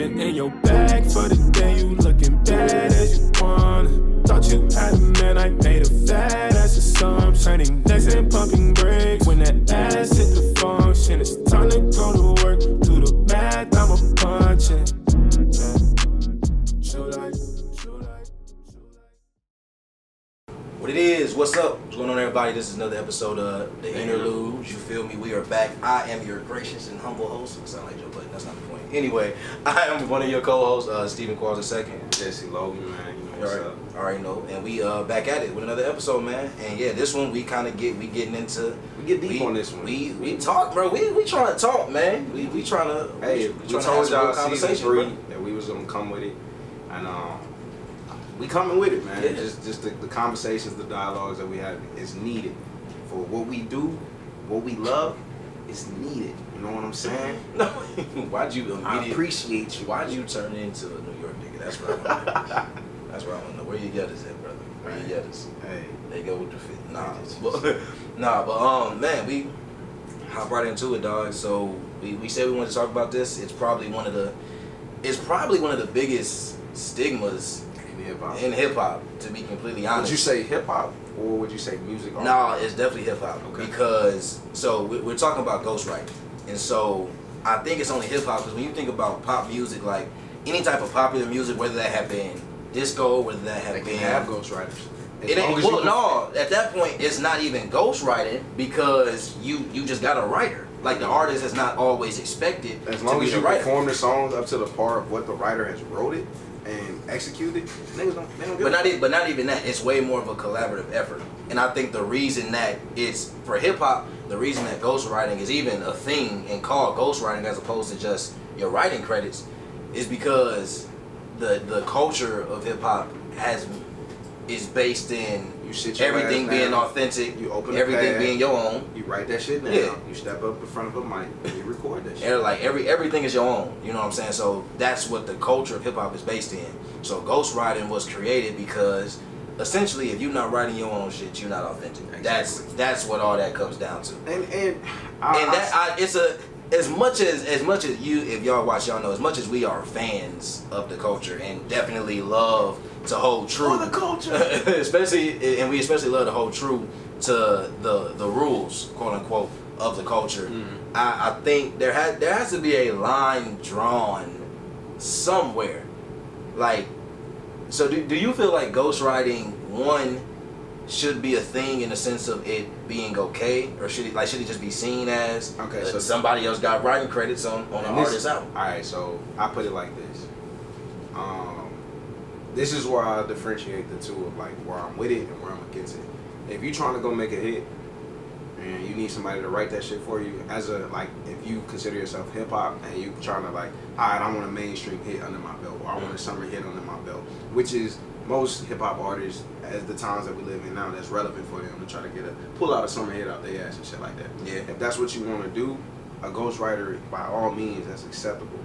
it in your bag for the day you looking bad as you wanna. Thought you had a man, I made a fat ass of some. Turning necks and pumping brakes. When that ass hit the function, it's time to go to work. Do the math, I'm a punching. What it is, what's up? What's going on, everybody? This is another episode of the Interlude. You feel me? We are back. I am your gracious and humble host. I sound like Joe Budden, that's not the point. Anyway, I am one of your co-hosts, Stephen Qualls II. Jesse Logan, man. You know what's up. Alright, know. And we back at it with another episode, man. And yeah, this one we kind of get deep on this one. We talk, bro. We trying to talk, man. We trying to. Hey, we told trying to y'all have season 3 bro. that we was gonna come with it, and we coming with it, man. Yeah. Just the conversations, the dialogues that we have is needed for what we do, what we love. It's needed. You know what I'm saying? No, why'd you? I appreciate you. Why'd you turn into a New York nigga? That's what I want. That's what I want to know. Where you get us at, brother? Where you get us? Hey, they go with the fit. But man, we hop right into it, dog. So we said we wanted to talk about this. It's probably one of the biggest stigmas in hip hop, to be completely honest. Would you say hip hop or would you say music? No, it's definitely hip hop. Okay. Because we're talking about ghostwriting, and so I think it's only hip hop because when you think about pop music, like any type of popular music, whether that have been disco, whether that have been have ghostwriters. It ain't, well, no. At that point, it's not even ghostwriting because you just got a writer. Like the artist is not always expected. As long as you writer. perform the songs up to the part of what the writer has wrote it and executed, they don't give but not even that. It's way more of a collaborative effort. And I think the reason that it's for hip hop, the reason that ghostwriting is even a thing and called ghostwriting as opposed to just your writing credits, is because the culture of hip hop is based in everything being authentic, you open everything being your own. You write that shit down. Yeah. You step up in front of a mic and you record that shit. And like everything is your own. You know what I'm saying? So that's what the culture of hip hop is based in. So ghostwriting was created because essentially, if you're not writing your own shit, you're not authentic. Exactly. That's what all that comes down to. As much as you, if y'all watch, y'all know, as much as we are fans of the culture and definitely love to hold true the culture, especially love to hold true to the rules, quote unquote, of the culture. Mm-hmm. I think there has to be a line drawn somewhere. Like, so do you feel like ghostwriting should be a thing in the sense of it being okay, or should it just be seen as so somebody else got writing credits on an artist's album? All right, so I put it like this. This is where I differentiate the two of like where I'm with it and where I'm against it. If you're trying to go make a hit and you need somebody to write that shit for you, if you consider yourself hip hop and you trying to like, all right, I want a mainstream hit under my belt, or I want a summer hit under my belt, which is most hip hop artists as the times that we live in now, that's relevant for them to try to pull out a summer hit out their ass and shit like that. Yeah. If that's what you want to do, a ghostwriter, by all means, that's acceptable.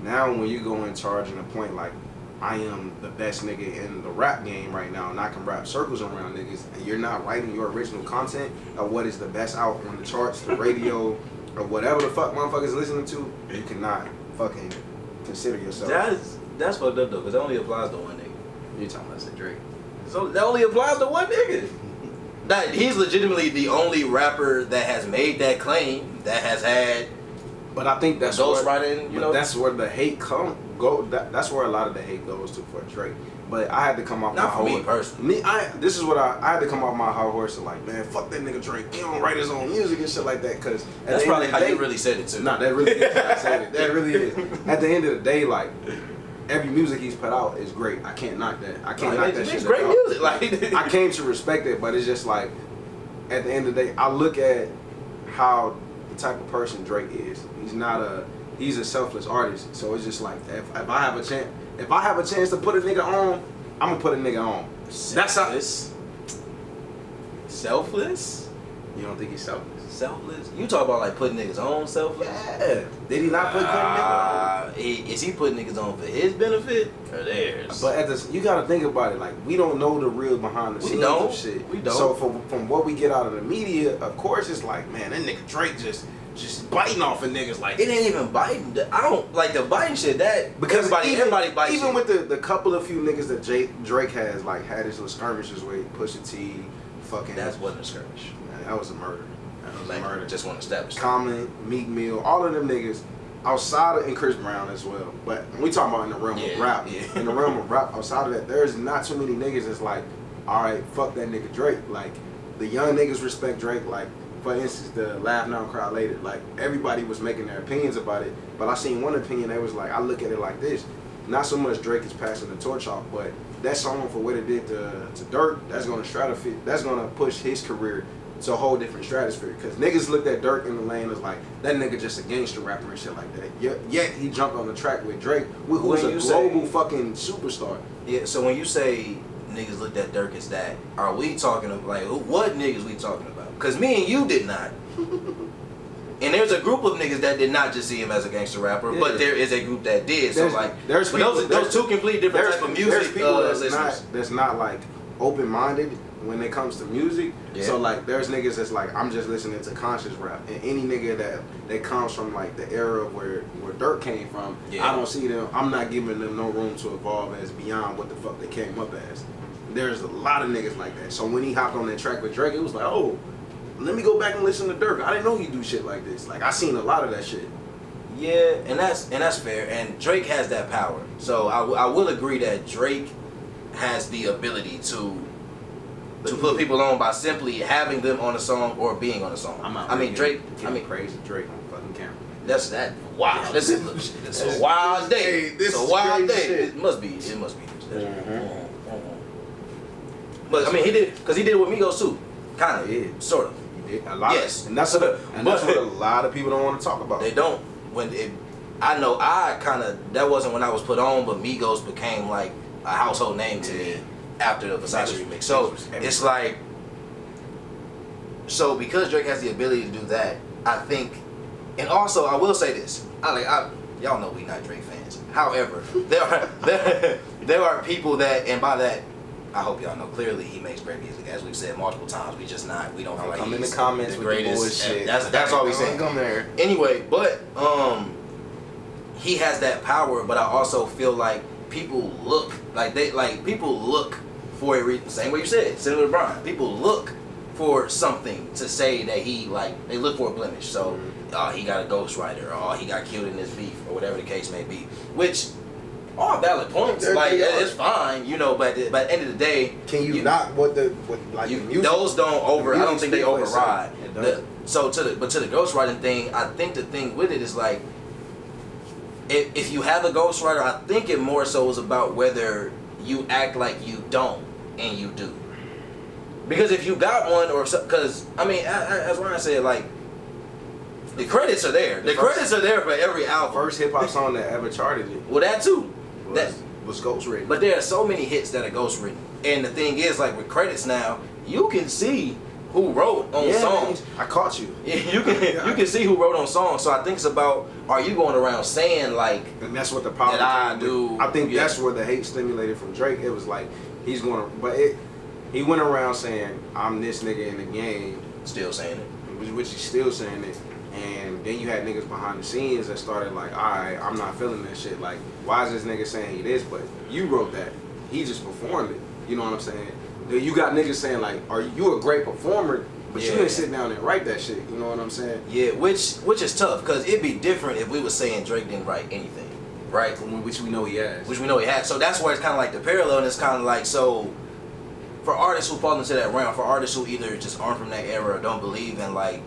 Now when you go in charging a point like, I am the best nigga in the rap game right now and I can rap circles around niggas, and you're not writing your original content of what is the best out on the charts, the radio, or whatever the fuck motherfuckers listening to, you cannot fucking consider yourself. That's fucked up though, because it only applies to one nigga. You're talking about Drake. So that only applies to one nigga. That he's legitimately the only rapper that has made that claim, that has had. But I think that's ghostwriting. That's where the hate that's where a lot of the hate goes to for Drake. But I had to come off not my for horse. Me personally. I had to come off my high horse and like, man, fuck that nigga Drake. He don't write his own music and shit like that. Cause that's probably how you really said it too. Nah, that really is how I said it. That really is. At the end of the day, like, every music he's put out is great. I can't knock that. I can't knock that shit. It's great music. Like I came to respect it, but it's just like, at the end of the day, I look at how the type of person Drake is. He's a selfless artist. So it's just like, if I have a chance to put a nigga on, I'm gonna put a nigga on. Selfless? Selfless? You don't think he's selfless? Selfless? You talk about like putting niggas on selfless? Yeah. Did he not put niggas on? Is he putting niggas on for his benefit or theirs? But you gotta think about it. Like, we don't know the real behind the scenes of shit. We don't. So from what we get out of the media, of course it's like, man, that nigga Drake just just biting off of niggas like it ain't even biting. I don't like the biting shit. That because everybody bites. Even with the couple of few niggas that Drake has like had his little skirmishes with Pusha T, fucking. That wasn't a skirmish. Man, that was a murder. That was a murder. Just want to establish. Common, Meek Mill, all of them niggas. Outside of, and Chris Brown as well, but we talking about in the realm of rap. In the realm of rap, outside of that, there's not too many niggas that's like, all right, fuck that nigga Drake. Like, the young niggas respect Drake. Like, for instance, the Laugh Now Cry Later. Like, everybody was making their opinions about it, but I seen one opinion that was like, I look at it like this: not so much Drake is passing the torch off, but that song for what it did to Dirk, that's gonna that's gonna push his career to a whole different stratosphere. Because niggas looked at Dirk in the lane as like, that nigga just a gangster rapper and shit like that. Yet he jumped on the track with Drake, who's a global fucking superstar. Yeah, so when you say niggas looked at Dirk as that, are we talking about, like, what niggas we talking about? Because me and you did not. And there's a group of niggas that did not just see him as a gangster rapper, but there is a group that did. So like, there's people, those two completely different type of music. There's people that's not like open-minded when it comes to music. Yeah. So like, there's niggas that's like, I'm just listening to conscious rap, and any nigga that comes from like the era of where Dirk came from, I don't see them. I'm not giving them no room to evolve as beyond what the fuck they came up as. There's a lot of niggas like that. So when he hopped on that track with Drake, it was like, oh, let me go back and listen to Dirk. I didn't know he do shit like this. Like, I seen a lot of that shit. Yeah, and that's fair. And Drake has that power. So I will agree that Drake has the ability to put people on by simply having them on a song or being on a song. Drake. Crazy Drake on fucking camera. That's that. Wow. This is a wild day. It's a wild day. It must be. Mm-hmm. But I mean, he did it with Migos too. Kind of. Yeah. Sort of. A lot. Yes. And that's what a lot of people don't want to talk about. They don't. That wasn't when I was put on, but Migos became like a household name to me after the Versace remix. So it's like, so because Drake has the ability to do that, I think, and also I will say this, y'all know we not Drake fans. However, there are people that, and by that, I hope y'all know clearly he makes great music. As we've said multiple times, we don't feel like come in the comments the with greatest. The bullshit. That's all we saying. Come there. Anyway, but he has that power, but I also feel like people look for a reason. Same way you said, similar to Brian. People look for something to say that they look for a blemish. So, he got a ghostwriter, or he got killed in this beef, or whatever the case may be. Which, all valid points. It's fine, but at the end of the day, can you not music? Those don't over. I don't think they override. To the ghostwriting thing, I think the thing with it is like, if you have a ghostwriter, I think it more so is about whether you act like you don't and you do. Because if you got one, because I mean, as Ryan said, like, the credits are there. The credits are there for every album. First hip hop song that ever charted it. Well, that too. Was ghostwritten. But there are so many hits that are ghostwritten, and the thing is, like with credits now, you can see who wrote on songs. I caught you. You can see who wrote on songs. So I think it's about, are you going around saying like, and that's what the problem that I do. I think that's where the hate stimulated from Drake. It was like he went around saying, I'm this nigga in the game, still saying it, which he's still saying it. And then you had niggas behind the scenes that started like, alright, I'm not feeling that shit. Like, why is this nigga saying he this? But you wrote that. He just performed it. You know what I'm saying? You got niggas saying like, are you a great performer? But you didn't sit down and write that shit. You know what I'm saying? Yeah, which is tough, because it'd be different if we were saying Drake didn't write anything, right? Which we know he has. So that's where it's kind of like the parallel, and it's kind of like, so for artists who fall into that realm, for artists who either just aren't from that era or don't believe in like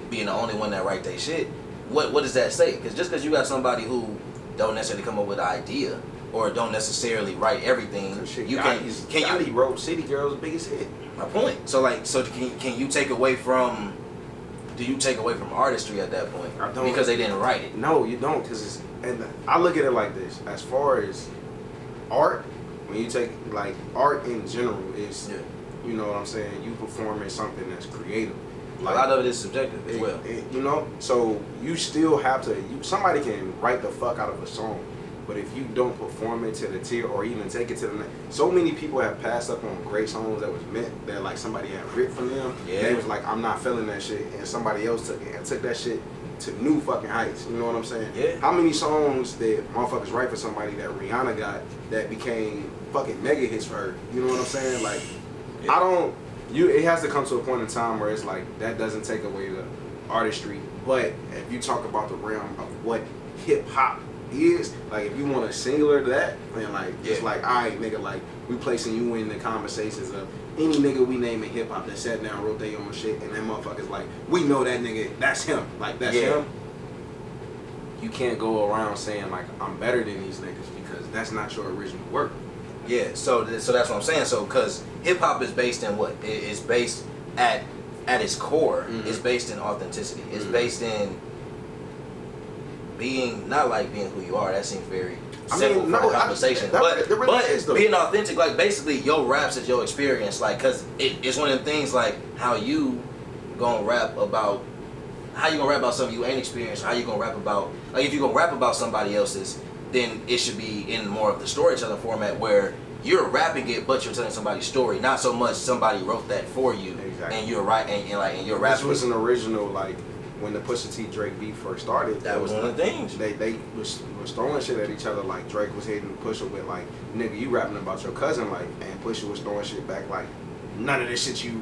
being the only one that write their shit, what does that say? Because just because you got somebody who don't necessarily come up with an idea or don't necessarily write everything, he wrote City Girls' biggest hit. My point. So can you take away from? Do you take away from artistry at that point? I don't, because they didn't write it. No, you don't, because and I look at it like this. As far as art, when you take like art in general is, you know what I'm saying, you performing something that's creative. Like, a lot of it is subjective as well. So you still have to. Somebody can write the fuck out of a song, but if you don't perform it to the tier or even take it to the next, so many people have passed up on great songs that was meant that like somebody had ripped from them. Yeah. They was like, I'm not feeling that shit, and somebody else took it and took that shit to new fucking heights. You know what I'm saying? Yeah. How many songs that motherfuckers write for somebody that Rihanna got that became fucking mega hits for her? You know what I'm saying? Like, Yeah. It has to come to a point in time where it's like that doesn't take away the artistry. But if you talk about the realm of what hip hop is, like if you want to singular that, and like it's like, all right, nigga, like we placing you in the conversations of any nigga we name in hip hop that sat down, wrote their own shit, and that motherfucker's like, we know that nigga, that's him, like that's him. You can't go around saying like I'm better than these niggas because that's not your original work. Yeah, so that's what I'm saying. So, because hip hop is based in what? It's based at its core. It's based in authenticity. It's based in being not like being who you are. That seems very simple for a conversation. But being authentic, like basically your raps is your experience. Like, cause it's one of the things like how you gonna rap about. How you gonna rap about something you ain't experienced? How you gonna rap about, like, if you gonna rap about somebody else's, then it should be in more of the storytelling format where you're rapping it, but you're telling somebody's story, not so much somebody wrote that for you, and you're right, and you're rapping. This was an original, like when the Pusha T Drake beef first started. That was one of the things. They was throwing shit at each other. Like Drake was hitting Pusha with like, nigga, you rapping about your cousin, like, and Pusha was throwing shit back like, none of this shit you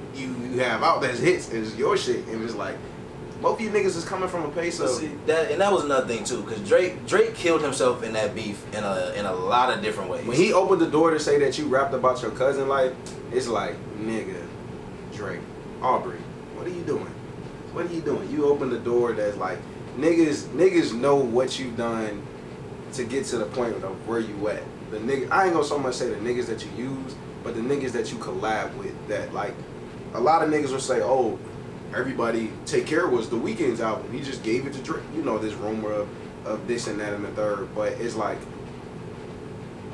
have out that's hits is your shit, and it's like. Both of you niggas is coming from a place of that was another thing too, because Drake killed himself in that beef in a lot of different ways. When he opened the door to say that you rapped about your cousin life, it's like, nigga, Drake, Aubrey, what are you doing? What are you doing? You opened the door that's like, niggas know what you done to get to the point of where you at. The nigga, I ain't gonna so much say the niggas that you use, but the niggas that you collab with. That like, a lot of niggas will say, oh. Everybody Take Care was The Weeknd's album. He just gave it to Drake. You know, this rumor of this and that and the third. But it's like,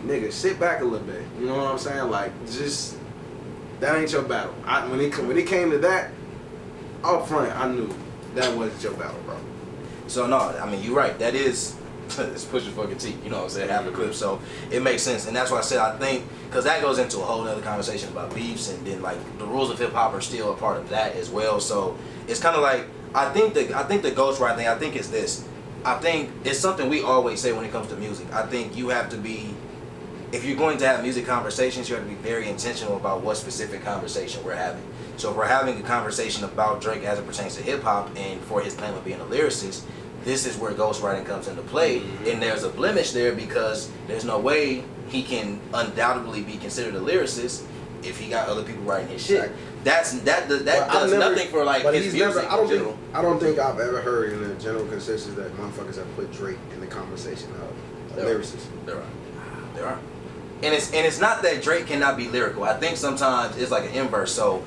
nigga, sit back a little bit. You know what I'm saying? Like, just, that ain't your battle. When it came to that, up front, I knew that wasn't your battle, bro. So, no, I mean, you're right. That is, it's Pusha fucking T. You know what I'm saying? Half the clip. So, it makes sense. And that's why I said, I think, because that goes into a whole other conversation about beefs, and then like the rules of hip hop are still a part of that as well. So it's kind of like I think the ghostwriting thing. I think it's this. I think it's something we always say when it comes to music. I think you have to be, if you're going to have music conversations, you have to be very intentional about what specific conversation we're having. So if we're having a conversation about Drake as it pertains to hip hop and for his claim of being a lyricist, this is where ghostwriting comes into play, and there's a blemish there because there's no way he can undoubtedly be considered a lyricist if he got other people writing his shit. That does nothing for like his music in general. I don't think I've ever heard in the general consensus that motherfuckers have put Drake in the conversation of lyricists. There are. And it's not that Drake cannot be lyrical. I think sometimes it's like an inverse. So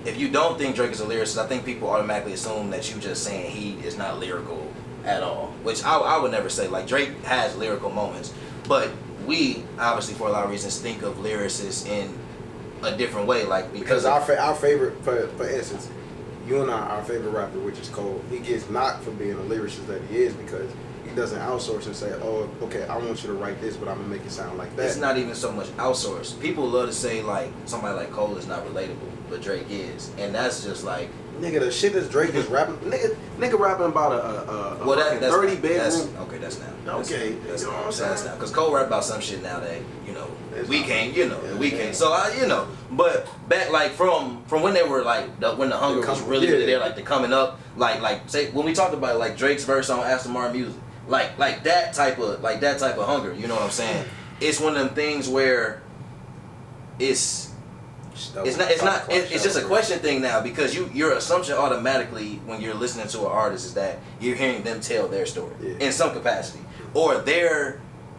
if you don't think Drake is a lyricist, I think people automatically assume that you just saying he is not lyrical at all, which I would never say. Like, Drake has lyrical moments, but we obviously for a lot of reasons think of lyricists in a different way, like because our favorite, for instance, you and our favorite rapper, which is Cole, he gets knocked for being a lyricist that he is because he doesn't outsource and say, oh, okay, I want you to write this, but I'm gonna make it sound like that. It's not even so much outsourced. People love to say like somebody like Cole is not relatable, but Drake is, and that's just like, nigga, the shit that Drake is rapping, nigga rapping about a 30 bedroom. Okay, that's now. Okay, that's you know what I'm that's saying? now. Because Cole rap about some shit now that, you know, we can't, you know, we can't. Yeah. So, you know, but back like from when they were like, when the hunger was really there, like the coming up, like say, when we talked about like Drake's verse on Aston Martin Music, like that type of hunger, you know what I'm saying? It's one of them things where it's just a question thing now, because your assumption automatically when you're listening to an artist is that you're hearing them tell their story in some capacity, or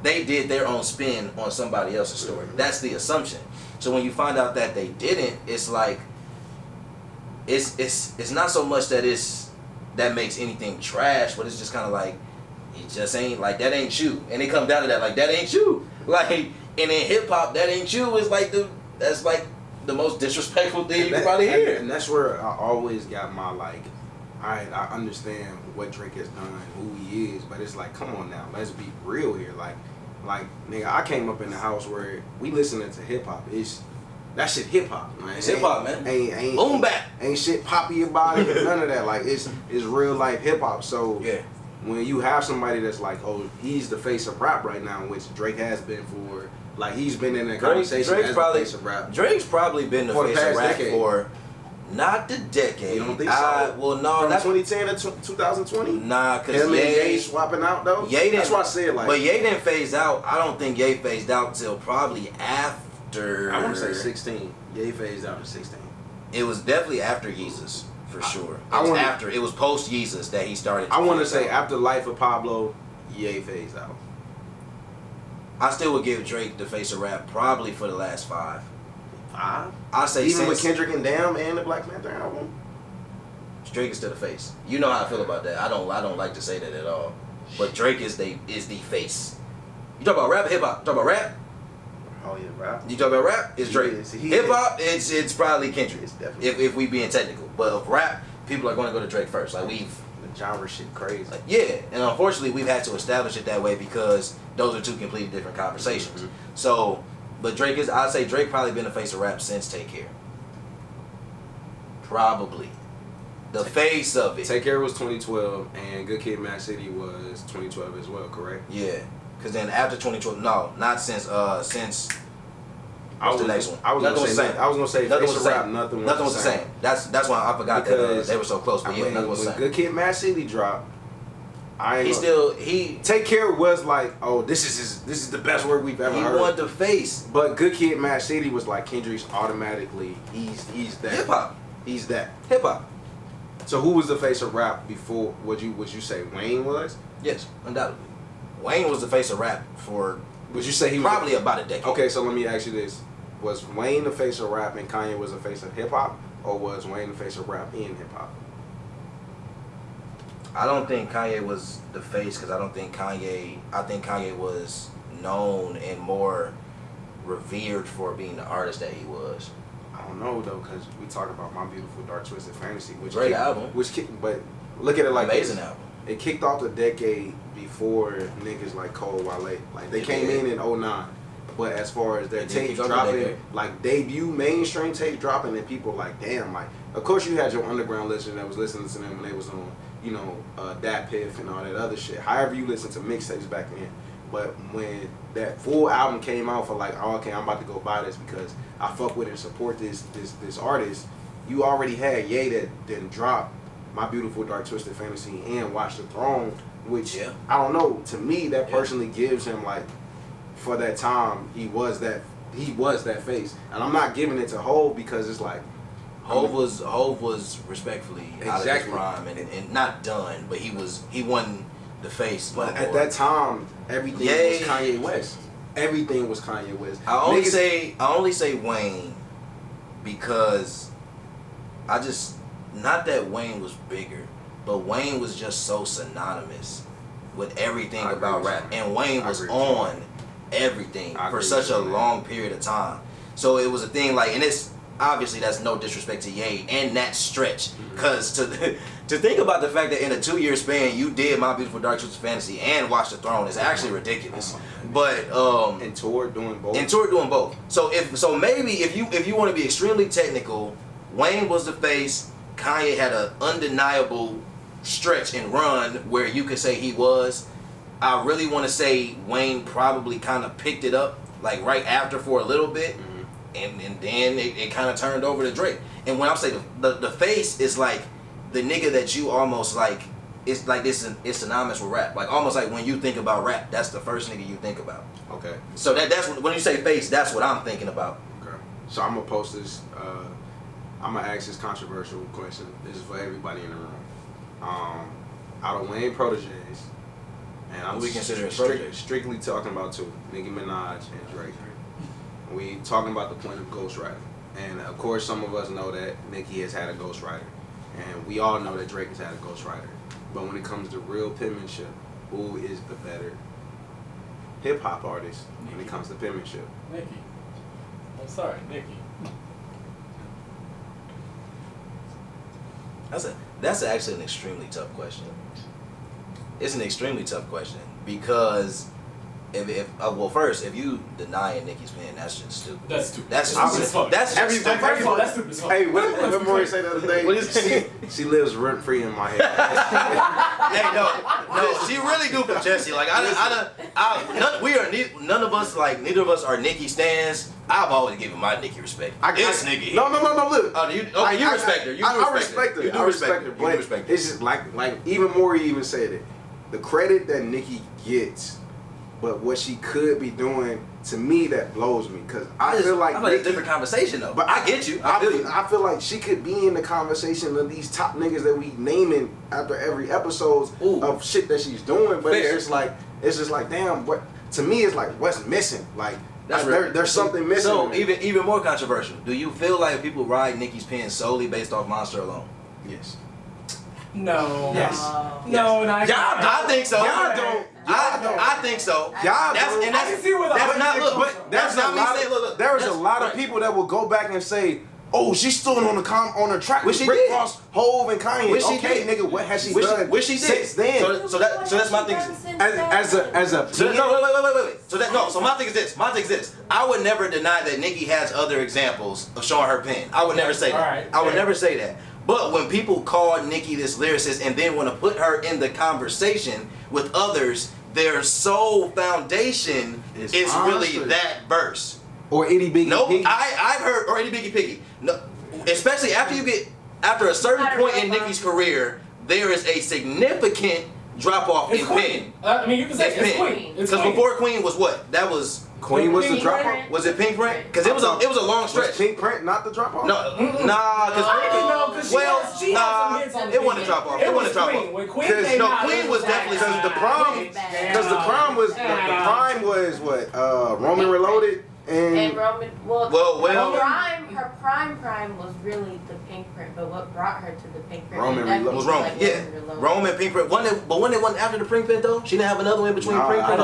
they did their own spin on somebody else's story. That's the assumption. So when you find out that they didn't, it's like it's not so much that makes anything trash, but it's just kind of like it just ain't like that ain't you, and it comes down to that, like that ain't you, like, and in hip hop that ain't you is like that's like the most disrespectful thing you can probably hear. And that's where I always got my like, alright, I understand what Drake has done, who he is, but it's like, come on now, let's be real here. Like nigga, I came up in the house where we listening to hip hop. That's That shit hip hop, man. It's hip hop, man. Ain't Boom bap. Ain't shit poppy about it. None of that. Like it's real life hip hop. So Yeah. when you have somebody that's like, oh, he's the face of rap right now, which Drake has been for, like he's been in that conversation as the face of rap. Drake's probably been the For the face of past rap decade. for not the decade. You don't think so? Well, no, From that's 2010 to 2020. nah, cause Him and Ye Ye swapping out though. Ye That's didn't- why I said like. But Ye didn't phase out. I don't think Ye phased out till probably after. I want to say 16. Ye phased out in 16. It was definitely after Yeezus, for sure. It was post Yeezus that he started. I want to phase say out. after Life of Pablo, Ye phased out. I still would give Drake the face of rap probably for the last 5. 5? I say Even with since Kendrick and Damn and the Black Panther album. Drake is still the face. You know how I feel about that. I don't like to say that at all. But Drake is the face. You talk about rap or hip hop? Talk about rap? Oh yeah, rap. You talk about rap? It's Drake. He Hip hop? It's probably Kendrick. It's definitely if we being technical. But of rap, people are going to go to Drake first. Like the genre shit crazy. yeah, and unfortunately we've had to establish it that way because those are two completely different conversations. Mhm. So, but I'd say Drake probably been the face of rap since Take Care. Probably. The face of it. Take Care was 2012 and Good Kid, Mad City was 2012 as well, correct? Yeah. Because then after 2012, no, not since What's the next one? I was Nothing gonna was say the same. I was gonna say Nothing face was of the rap, same. nothing Nothing was the same. That's why I forgot that Because, they were so close. But I yeah, mean, nothing was the when same. Good Kid, Mad City dropped, He Take Care was like, oh, this is the best work we've ever heard. wanted the face. But Good Kid, Mad City was like Kendrick's automatically. He's that Hip hop. He's that. Hip hop. So who was the face of rap before? Would you say Wayne was? Yes, undoubtedly. Wayne was the face of rap for Would you say he was probably about a decade. Okay, so let me ask you this: was Wayne the face of rap and Kanye was the face of hip hop, or was Wayne the face of rap in hip hop? I don't think Kanye was the face because I think Kanye was known and more revered for being the artist that he was. I don't know though, because we talk about My Beautiful Dark Twisted Fantasy, which Great album. But look at it like Amazing this. album. It kicked off the decade before niggas like Cole, Wale. Like they came in 09. But as far as their It did tapes kick off the dropping, decade. like debut mainstream tapes dropping, and people like, damn, like of course you had your underground listener that was listening to them when they was on, Dat Piff and all that other shit. However you listen to mixtapes back then. But when that full album came out for like, oh, okay, I'm about to go buy this because I fuck with and support this artist, you already had Ye that then dropped My Beautiful Dark Twisted Fantasy and Watch the Throne, which I don't know, to me that personally gives him like, for that time he was that face. And I'm not giving it to Hov because it's like Hov was respectfully out of his prime and not done, but he won the face. But at that time, everything was Kanye West. Everything was Kanye West. I only say Wayne because not that Wayne was bigger, but Wayne was just so synonymous with everything about rap, and Wayne was on everything for such a long period of time. So it was a thing like, and it's obviously that's no disrespect to Ye and that stretch, because to think about the fact that in a 2-year span you did My Beautiful Dark Twisted Fantasy and Watch the Throne is actually ridiculous. But and toured doing both. So maybe if you want to be extremely technical, Wayne was the face. Kanye had an undeniable stretch and run where you could say he was. I really want to say Wayne probably kind of picked it up like right after for a little bit. And then it kind of turned over to Drake. And when I say the face is like the nigga that you almost like, it's like it's synonymous with rap. Like almost like when you think about rap, that's the first nigga you think about. Okay. So that's when you say face, that's what I'm thinking about. Okay. So I'm gonna post this. I'm gonna ask this controversial question. This is for everybody in the room. Out of Wayne proteges, and I'm we consider strictly talking about two: Nicki Minaj and Drake. We talking about the point of ghostwriting, and of course some of us know that Nicki has had a ghostwriter, and we all know that Drake has had a ghostwriter. But when it comes to real penmanship, who is the better hip hop artist when it comes to penmanship? Nicki. I'm sorry, Nicki. That's actually an extremely tough question. It's an extremely tough question because First, if you denying Nicki's pen, that's just stupid. That's stupid. That's Stupid just as fuck. that's just First of all, that's stupid as fuck. Hey, what Maury say the other day? She lives rent free in my head. Hey, no, she really do for Jesse. Like none of us like neither of us are Nicki stans. I've always given my Nicki respect. It's Nicki. No. Look. You respect her. I respect her. I respect her. But it's just like even Maury even said it. The credit that Nicki gets, but what she could be doing, to me, that blows me. Because I feel like it's a different conversation though. But I get you. I feel like she could be in the conversation of these top niggas that we naming after every episode of shit that she's doing. But it's just like damn. What to me is like what's missing? Like there's something missing. So even more controversial. Do you feel like people ride Nicki's pen solely based off Monster alone? Yes. No. Yes. No, not I think so. Y'all don't. I think so. Y'all don't. And I can see where that's not look. But That's not me saying. Look. There's a lot of people that will go back and say, "Oh, she stood on the track with Rick Ross, Hove, and Kanye." Okay, nigga, what has she done? Which she did since then? So that's my thing. As a So my thing is this. I would never deny that Nicki has other examples of showing her pen. I would never say that. Right, I would never say that. But when people call Nicki this lyricist and then want to put her in the conversation with others, their sole foundation is really that verse. Or Itty Bitty Piggy. I've heard, or Itty Bitty Piggy. No, especially after a certain point in Nicki's career, there is a significant drop off in pen. I mean, you can say it's Queen. Because before Queen was what? That was Queen was the drop off. Was it Pink Print? Because it was a long stretch. Was Pink Print not the drop off? No, because she had some hits on it wasn't a drop off. It wasn't a drop off. When Queen came out, Queen was definitely because the prime was what Roman Reloaded and Roman. Her prime was really the Pink Print, but what brought her to the Pink Print was Roman. Yeah, Roman Pink Print. But when it wasn't after the Pink Print though, she didn't have another one in between Pink Print. It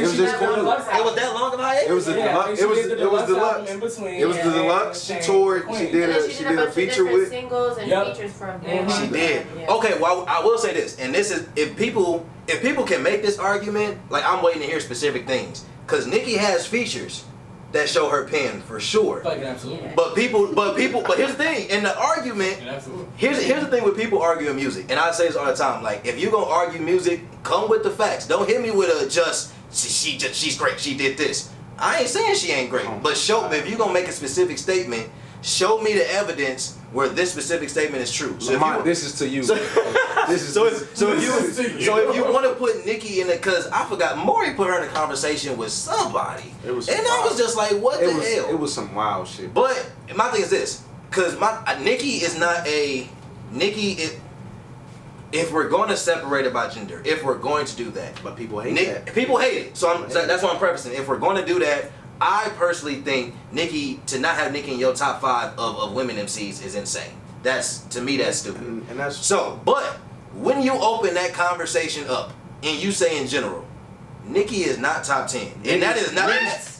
was just Queen. It was that long of a hiatus. It was the deluxe. It was the deluxe. It was the deluxe. She toured. She did a feature with singles and features from them. She did. Okay, well I will say this, and this is if people can make this argument, like I'm waiting to hear specific things, because Nicki has features that show her pen for sure. Absolutely. But here's the thing, in the argument, here's the thing with people arguing music, and I say this all the time, like if you gonna argue music, come with the facts. Don't hit me with a she's great, she did this. I ain't saying she ain't great, but if you gonna make a specific statement, show me the evidence where this specific statement is true. So this is to you. So if you want to put Nicki in it, because I forgot Maury put her in a conversation with somebody, I was just like, what the hell? It was some wild shit. But my thing is this, because Nicki is not a Nicki. If we're going to separate it by gender, if we're going to do that, but people hate that. People hate it. So that's why I'm prefacing. If we're going to do that, I personally think to not have Nicki in your top 5 of women MCs is insane. To me, that's stupid. And that's so. But when you open that conversation up and you say in general, Nicki is not top 10, and that is not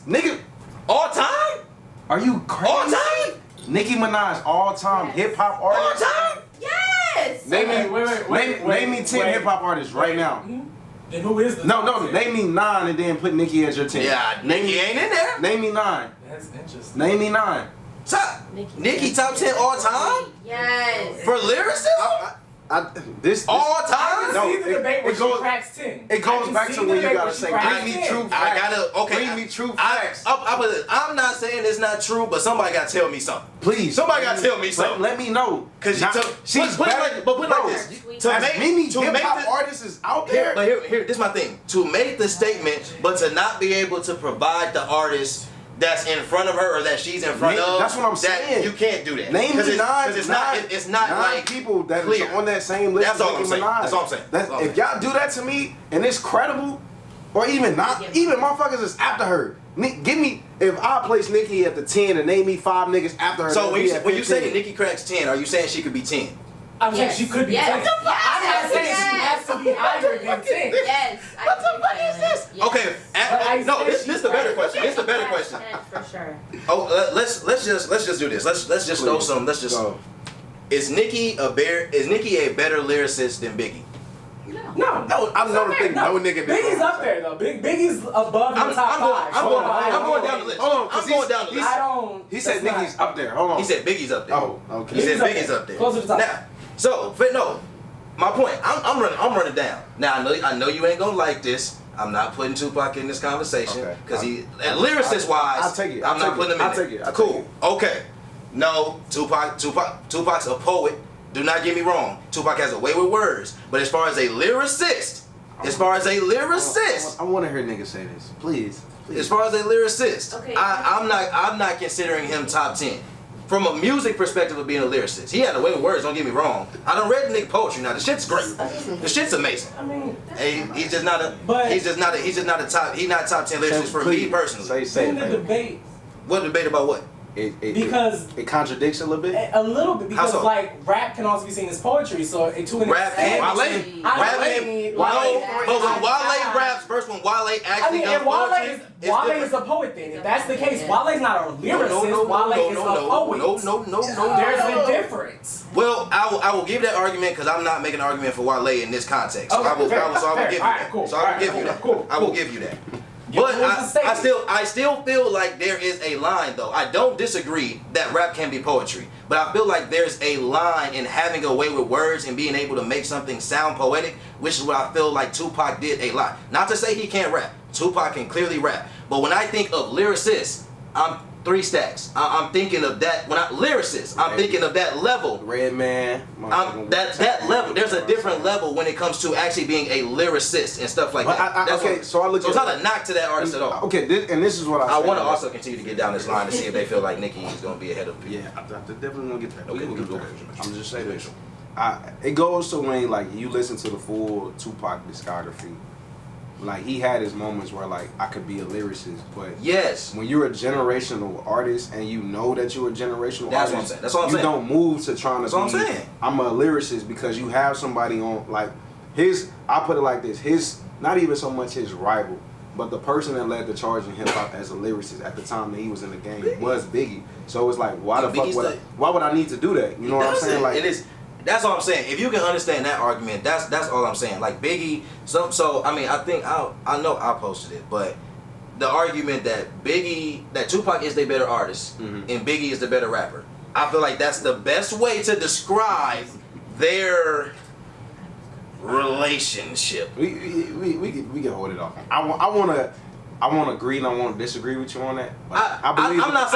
nigga all time. Are you crazy? All time. Nicki Minaj, all time hip hop artist. All time. Yes. Name me 10 hip hop artists right now. Then who is the No, name me 9 and then put Nicki as your 10. Yeah, Nicki ain't in there. Name me 9. That's interesting. Name me 9. Nicki top 10 all time? Yes. For lyricism? This all time? I can see the debate where she cracks 10. It goes back to when you gotta say, bring me true facts. Bring me true facts. I'm not saying it's not true, but somebody gotta tell me something. Please. Somebody gotta tell me something. Let me know. Because she's better. But put it like this. Many hip hop artists is out there. But here, this is my thing. To make the statement, but to not be able to provide the artist that's in front of her or that she's in front of. That's what I'm saying. You can't do that. Name me 9. It's not like people that clear. are on that same list. That's all I'm saying. That's all I'm saying. If y'all do that to me and it's credible, or even not, even motherfuckers is after her. Give me, if I place Nicki at the 10 and name me 5 niggas after her. So when you say Nicki cracks 10, are you saying she could be 10? I'm saying she could be 10. I'm not saying she has to be higher than 10. Yes. What the fuck is this? Yes. Okay. No, this is the better question. This is the better question. For sure. Oh, let's just do this. Let's just throw some. Let's just. Go. Is Nicki a better lyricist than Biggie? No. No, I don't think no nigga did. Biggie's up there though. Biggie's above the top five. I'm going down the list. Hold on, I'm going down the list. He said Nicki's up there. Hold on. He said Biggie's up there. Oh, okay. He said Biggie's up there. Closer to the top. Now, so, no. My point. I'm running down. Now I know you ain't gonna like this. I'm not putting Tupac in this conversation because lyricist wise, I'll take it. I'm not putting him in. I'll take it. Cool. Okay. No, Tupac's a poet. Do not get me wrong. Tupac has a way with words, but as far as a lyricist, I want to hear niggas say this, please. as far as a lyricist, Okay. I'm not considering him top 10. From a music perspective of being a lyricist, he had a way with words. Don't get me wrong. I done read the nigga poetry. Now the shit's great. The shit's amazing. I mean, He's just not a top. He's not top 10 lyricist for me personally. Say in the it. debate What debate about what? because it contradicts a little bit. a little bit because How so? like rap can also be seen as poetry. So to an Rap extent, and Wale. but when Wale raps first, when Wale I actually mean, does and Wale poetry, is it's different. a poet then. If that's the case, Wale's not a lyricist. Wale is a poet. No. There's a difference. Well, I will give that argument because I'm not making an argument for Wale in this context. So I will give you that. I will give you that. But I still feel like there is a line though. I don't disagree that rap can be poetry, but I feel like there's a line in having a way with words and being able to make something sound poetic, which is what I feel like Tupac did a lot. Not to say he can't rap. Tupac can clearly rap. But when I think of lyricists, I'm 3 stacks. I'm thinking of that. When lyricist, I'm thinking of that level. Redman. That level. There's a different level when it comes to actually being a lyricist and stuff like that. So it's not a knock to that artist at all. Okay, this is what I want to also continue to get down this line to see if they feel like Nicki is going to be ahead of people. Yeah, I definitely want to get that. Okay, we'll okay. I'm just saying this. It goes to when like you listen to the full Tupac discography. Like he had his moments where like I could be a lyricist, but yes, when you're a generational artist and you know that you're a generational artist, that's what I'm saying. You don't move to trying to. That's what I'm saying. I'm a lyricist because you have somebody on like his. I put it like this: his not even so much his rival, but the person that led the charge in hip hop as a lyricist at the time that he was in the game was Biggie. So it's like why why would I need to do that? You know what I'm saying? Like it is. That's all I'm saying. If you can understand that argument, that's all I'm saying. Like Biggie, so I mean, I think I know I posted it, but the argument that Tupac is the better artist and Biggie is the better rapper. I feel like that's the best way to describe their relationship. We can hold it off. I want to agree and I want to disagree with you on that. I'm not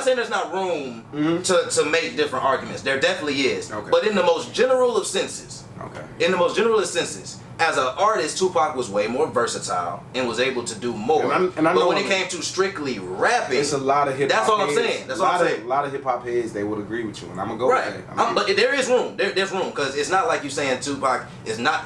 saying there's not room to make different arguments. There definitely is. Okay. But in the most general of senses, as an artist, Tupac was way more versatile and was able to do more. But when it came to strictly rapping, it's a lot of hip hop. That's all I'm saying. That's all I'm saying. A lot of hip hop heads, they would agree with you, and I'm gonna go right. with that. But there is room. There's room because it's not like you saying Tupac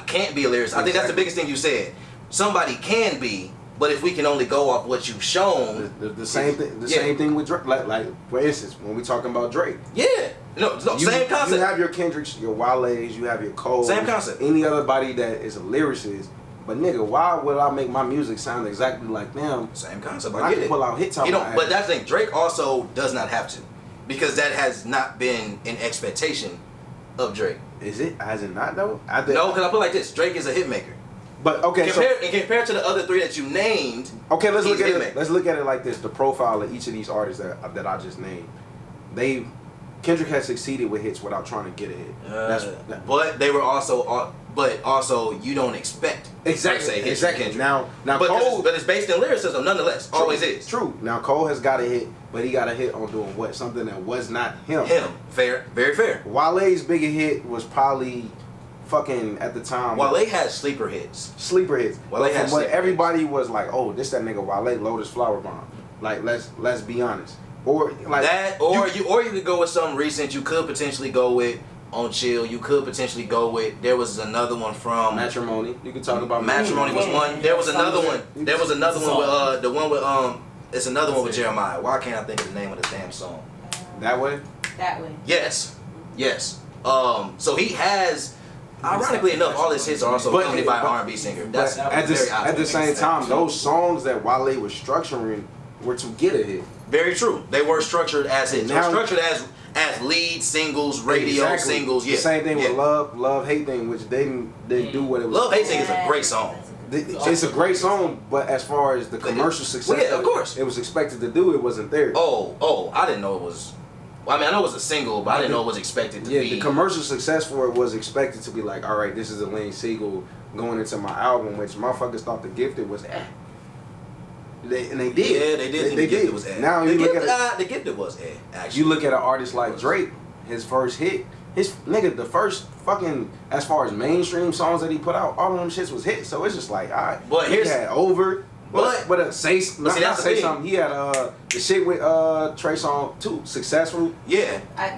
can't be a lyricist. I think that's the biggest thing you said. Somebody can be. But if we can only go off what you've shown, the same thing. Same thing with Drake. Like for instance, when we talking about Drake. Yeah. No, same concept. You have your Kendricks, your Wale's, you have your Cole. Same concept. Any other body that is a lyricist. But nigga, why would I make my music sound exactly like them? Same concept. I can pull out hits out my ass. But that's the thing. Drake also does not have to, because that has not been an expectation of Drake. Is it? Has it not though? No, because I put it like this: Drake is a hit maker. But okay, compared to the other 3 that you named, okay, let's look at it. Let's look at it like this: the profile of each of these artists that I just named, Kendrick has succeeded with hits without trying to get a hit. But they were also you don't expect exactly. Now but Cole, but it's based in lyricism nonetheless. True, always is. True. Now Cole has got a hit, but he got a hit on doing what? Something that was not him. Fair, very fair. Wale's bigger hit was probably fucking at the time. Wale had sleeper hits. Everybody was like, oh, this that nigga Wale Lotus Flower Bomb. Like let's be honest. Or like that, you could go with something recent. You could potentially go with On Chill. You could potentially go with. There was another one from Matrimony. You could talk about Matrimony was one. There was another one. There was another one with the one with It's another one with Jeremiah. Why can't I think of the name of the damn song? That way. Yes. So he has. Ironically enough, all his hits are also accompanied by an R&B singer. That's at the same time, those songs that Wale was structuring were to get a hit. Very true. They were structured as hits. They were structured as lead singles, radio singles. Yeah, same thing with Love Hate Thing, which they didn't do what it was. Love Hate Thing is a great song. It's a great song, but as far as the commercial success, of course, it was expected to do. It wasn't there. Oh, I didn't know it was. Well, I mean, I know it was a single, but I didn't know it was expected to be. Yeah, the commercial success for it was expected to be like, all right, this is a lead single going into my album, which motherfuckers thought The Gifted was They did. Yeah, they did. The Gifted was Now you look at The Gifted was actually. You look at an artist like Drake, his first hit, the first fucking, as far as mainstream songs that he put out, all of them shits was hits. So it's just like, all right. But he had Over. Say something. He had the shit with Trey Songz too. Successful. Yeah. I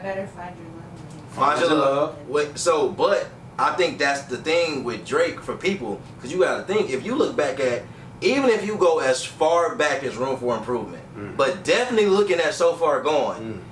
better find your love. Find your love. But I think that's the thing with Drake for people, because you got to think, if you look back at, even if you go as far back as Room for Improvement, but definitely looking at So Far Gone,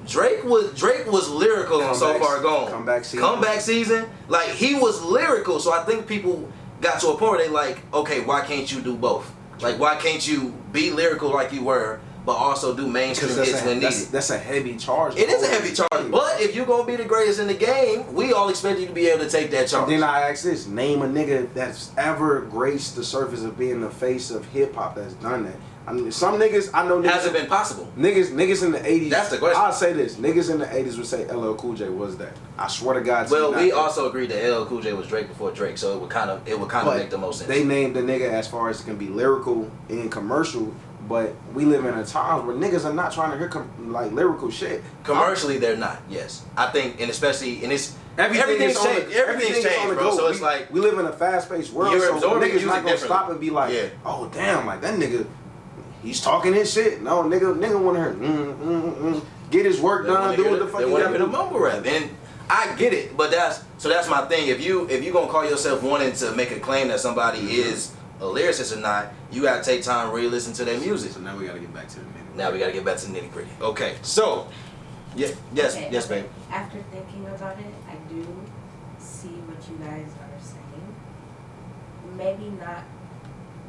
Drake was lyrical on So Far Gone. Comeback season, like he was lyrical. So I think people got to a point where they like, okay, why can't you do both? Like, why can't you be lyrical like you were, but also do mainstream hits when needed? That's a heavy charge. It is a heavy charge. But if you're gonna be the greatest in the game, we all expect you to be able to take that charge. Then I ask this: name a nigga that's ever graced the surface of being the face of hip hop that's done that. I mean, some niggas I know. Has it been possible? Niggas in the 80s. That's the question. I'll say this: niggas in the 80s would say LL Cool J was that. I swear to God. Well, we also agreed that LL Cool J was Drake before Drake, so it would kind of make the most sense. They named the nigga as far as it can be lyrical and commercial, but we live in a time where niggas are not trying to hear like lyrical shit. Commercially, they're not. Yes, I think, and especially in this. Everything's changed, bro. So it's like we live in a fast-paced world. You're so absorbing niggas not gonna stop and be like, "Oh damn, like that nigga, he's talking his shit." No, nigga want to hear get his work done, do what the fuck. They want to hear the mumble rap, and I get it, but that's my thing. If you gonna call yourself wanting to make a claim that somebody is a lyricist or not, you gotta take time to really listen to their music. So now we gotta get back to the nitty. Now we gotta get back to the nitty gritty. Okay, so yes, babe. After thinking about it, I do see what you guys are saying. Maybe not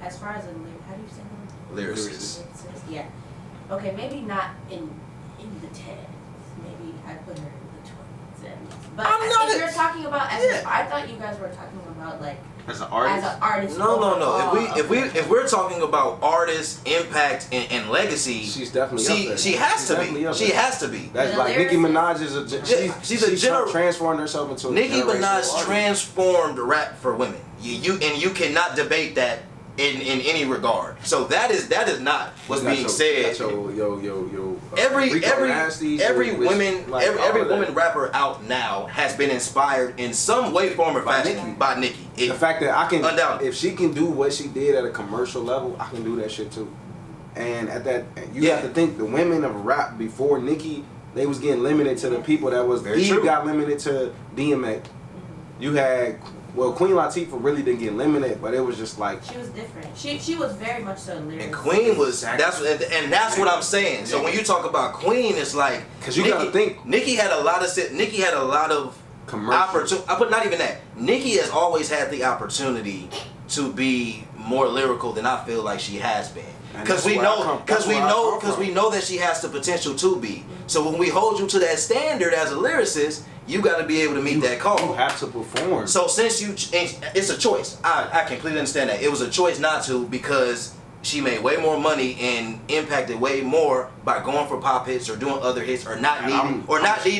as far as how do you say that? Lyricist. Yeah. Okay, maybe not in the 10s. Maybe I put her in the 20s. But if you're talking about I thought you guys were talking about like as an artist. No. If we're talking about artist impact and legacy, she's definitely up there. She has to be. She has to be. That's like Nicki Minaj is she's transformed herself into Nicki Minaj transformed rap for women. You cannot debate that in any regard. So that is not what's being said. Every woman rapper out now has been inspired in some way, form, or fashion by Nicki. The fact that if she can do what she did at a commercial level, I can do that shit too. And at that, you have to think the women of rap before Nicki, they was getting limited to the people that was. Eve got limited to DMX. You had. Well, Queen Latifah really didn't get limited, but it was just like she was different. She was very much so lyrical. And Queen was that's what I'm saying. So when you talk about Queen, it's like because you gotta think Nicki had a lot of commercial. But not even that. Nicki has always had the opportunity to be more lyrical than I feel like she has been. Because we know that she has the potential to be. So when we hold you to that standard as a lyricist, you got to be able to meet that call. You have to perform. So since it's a choice. I completely understand that. It was a choice not to because she made way more money and impacted way more by going for pop hits or doing other hits or not needing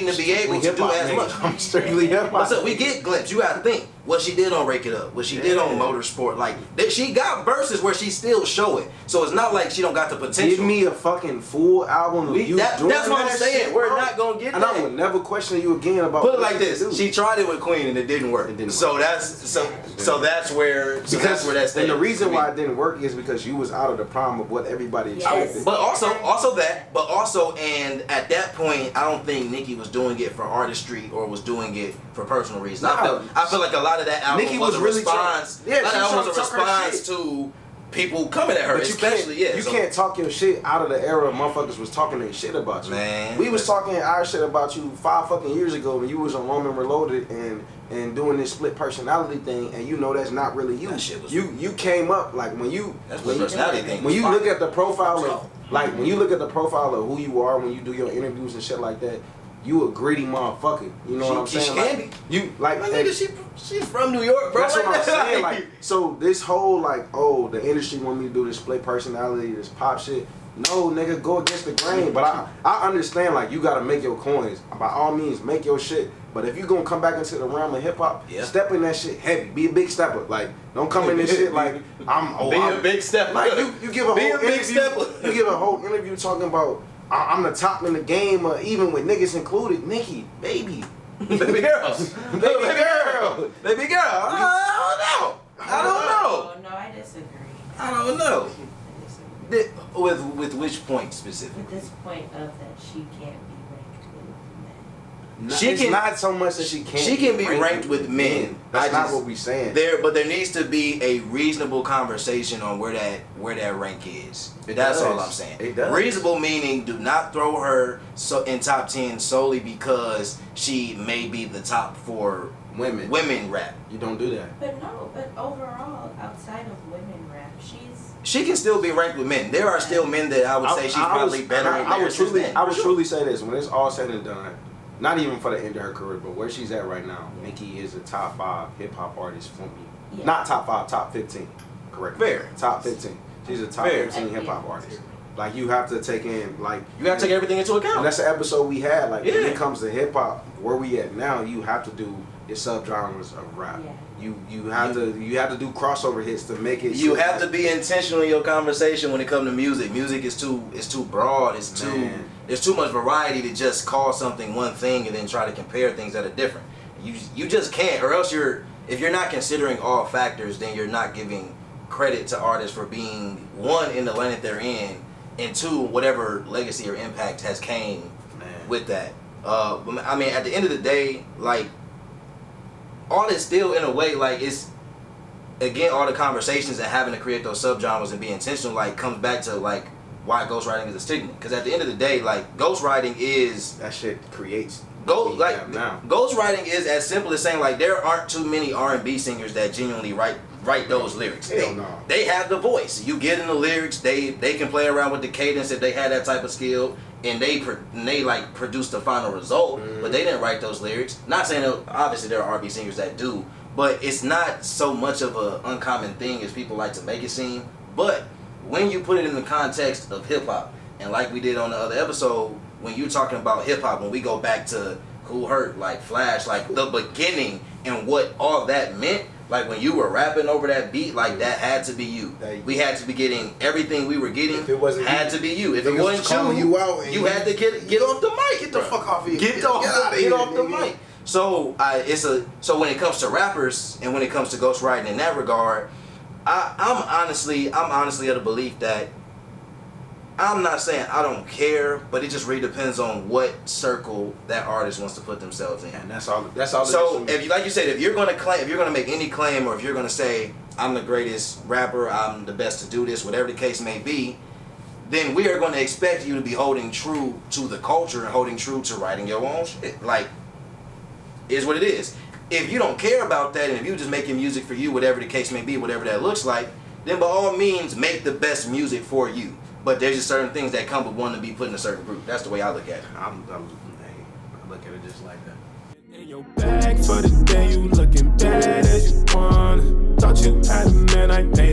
to be able to do as much. I'm strictly hip hop. So we get glimpses. You got to think what she did on Rake It Up, what she did on Motorsport. Like she got verses where she still show it. So it's not like she don't got the potential. Give me a fucking full album of you doing that. That's what I'm saying. Shit, we're not gonna get and that. I would never question you again about. Put it like this: she tried it with Queen and it didn't work. So that's where that's. And the reason why it didn't work is because you was out of the prime of what everybody expected. Yes. But also and at that point, I don't think Nicki was doing it for artistry or was doing it for personal reasons. I feel like a lot of that album Nicki was a really response. To people coming at her, but you can't talk your shit out of the era motherfuckers was talking their shit about you. Man, we was talking our shit about you 5 fucking years ago when you was on Roman Reloaded and doing this split personality thing, and you know that's not really you. That shit was you came up like when you personality thing. When you look at the profile of Like when you look at the profile of who you are when you do your interviews and shit like that, you a greedy motherfucker. You know what I'm saying? She can be. You like nigga, she's from New York, bro. That's what I'm saying. Like, so this whole like, oh, the industry want me to do this play personality, this pop shit. No, nigga, go against the grain. But I understand, like, you gotta make your coins. By all means, make your shit. But if you gonna come back into the realm of hip hop, step in that shit heavy. Be a big stepper. Like, don't come in this shit like I'm a big stepper. Like you give a whole interview. You give a whole interview talking about I'm the top in the game, even with niggas included. Nikki, baby girl. Baby girl. I don't know. No, I disagree. I don't know. With which point specifically? With this point of that she can't be ranked with men. It's not so much that she can't. She can be ranked with men. That's not what we saying. But there needs to be a reasonable conversation on where that rank is. That's all I'm saying. It does. Reasonable meaning, do not throw her in top 10 solely because she may be the top for women rap. You don't do that. But overall, outside of women rap, she can still be ranked with men. There are still men that I would say she's probably better than. I would truly say this, when it's all said and done, not even for the end of her career, but where she's at right now, Nicki is a top 5 hip hop artist for me. Yeah. Not top 5, top 15. Correct. Fair. Top 15. She's a top 15 hip hop artist. Like, you have to take in, like, you gotta take everything into account. And that's the episode we had. Like, when it comes to hip hop, where we at now, you have to do your subgenres of rap. Yeah. You have to do crossover hits to make it. You have to be intentional in your conversation when it comes to music. Music is too broad. There's too much variety to just call something one thing and then try to compare things that are different. You just can't, or else if you're not considering all factors, then you're not giving credit to artists for being, one, in the lane that they're in, and two, whatever legacy or impact has came with that. I mean, at the end of the day, like, all is still in a way, like, it's, again, all the conversations and having to create those subgenres and be intentional, like, comes back to, like, why ghostwriting is a stigma. Because at the end of the day, like, ghostwriting is... That shit creates... Ghostwriting is as simple as saying, like, there aren't too many R&B singers that genuinely write those lyrics. They have the voice. You get in the lyrics, they can play around with the cadence if they had that type of skill, and they like produce the final result, but they didn't write those lyrics. Not saying that, obviously there are R&B singers that do, but it's not so much of an uncommon thing as people like to make it seem. But when you put it in the context of hip hop, and like we did on the other episode, when you're talking about hip hop, when we go back to Who Hurt, like Flash, like the beginning and what all that meant, like when you were rapping over that beat, like that had to be you. We had to be getting everything we were getting. If it wasn't had to be you. If it wasn't you had to get off the mic. Get the fuck off here. Get off the mic. So so when it comes to rappers and when it comes to ghostwriting in that regard, I'm honestly of the belief that, I'm not saying I don't care, but it just really depends on what circle that artist wants to put themselves in. And that's all. So if you, like you said, if you're gonna make any claim, or if you're gonna say I'm the greatest rapper, I'm the best to do this, whatever the case may be, then we are going to expect you to be holding true to the culture and holding true to writing your own shit. Like, is what it is. If you don't care about that, and if you're just making music for you, whatever the case may be, whatever that looks like, then by all means make the best music for you. But there's just certain things that come with wanting to be put in a certain group. That's the way I look at it. I look at it just like that. In your bag for the day, you looking bad as you wanna. Thought you had a man, I made